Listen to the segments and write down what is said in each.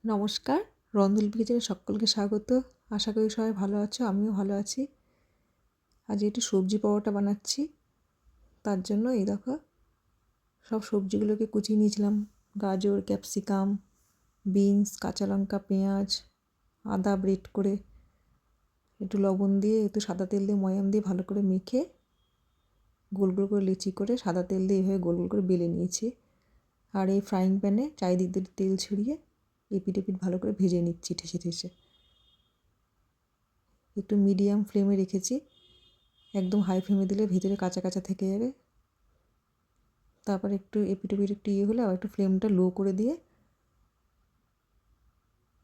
নমস্কার, রন্ধন কিচেনে সকলকে স্বাগত। আশা করি সবাই ভালো আছো, আমিও ভালো আছি। আজ একটু সবজি পরোটা বানাচ্ছি। তার জন্য এই দেখো সব সবজিগুলোকে কুচিয়ে নিয়েছিলাম। গাজর, ক্যাপসিকাম, বিনস, কাঁচা লঙ্কা, পেঁয়াজ, আদা ব্রেড করে একটু লবণ দিয়ে একটু সাদা তেল দিয়ে ময়াম দিয়ে ভালো করে মেখে গোল গোল করে লেচি করে সাদা তেল দিয়ে এভাবে গোল গোল করে বেলে নিয়েছি। আর এই ফ্রাইং প্যানে চারিদিক দিয়ে তেল ছড়িয়ে এপিট এপিট ভালো করে ভেজে নিচ্ছি ঠেসে ঠেসে। একটু মিডিয়াম ফ্লেমে রেখেছি, একদম হাই ফ্লেমে দিলে ভেতরে কাঁচা কাঁচা থেকে যাবে। তারপর একটু এপিট ওপিট একটু হলে আবার একটু ফ্লেমটা লো করে দিয়ে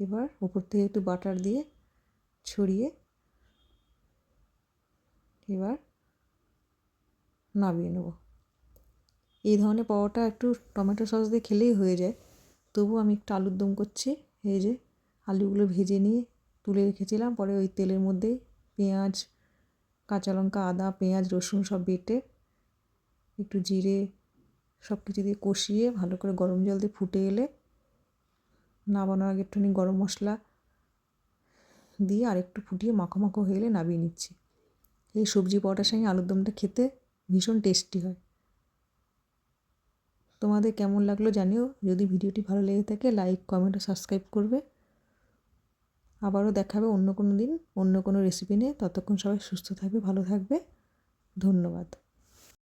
এবার ওপর থেকে একটু বাটার দিয়ে ছড়িয়ে এবার নামিয়ে নেব। এই ধরনের পরোটা একটু টমেটো সস দিয়ে খেলেই হয়ে যায়, তবু আমি একটু আলুর দম করছি। এই যে আলুগুলো ভেজে নিয়ে তুলে রেখেছিলাম, পরে ওই তেলের মধ্যেই পেঁয়াজ, কাঁচা লঙ্কা, আদা, পেঁয়াজ, রসুন সব বেটে একটু জিরে সব কিছু দিয়ে কষিয়ে ভালো করে গরম জল দিয়ে ফুটে এলে নামানোর আগে একটুখানি গরম মশলা দিয়ে আরেকটু ফুটিয়ে মাখো মাখো হয়ে এলে নামিয়ে নিচ্ছি। এই সবজি পরোটার সঙ্গে আলুর দমটা খেতে ভীষণ টেস্টি হয়। তোমাদের কেমন লাগলো জানিও। যদি ভিডিওটি ভালো লেগে থাকে লাইক, কমেন্ট ও সাবস্ক্রাইব করবে। আবারও দেখাবে অন্য কোনো দিন অন্য কোনো রেসিপি নিয়ে। ততক্ষণ সবাই সুস্থ থাকবে, ভালো থাকবে। ধন্যবাদ।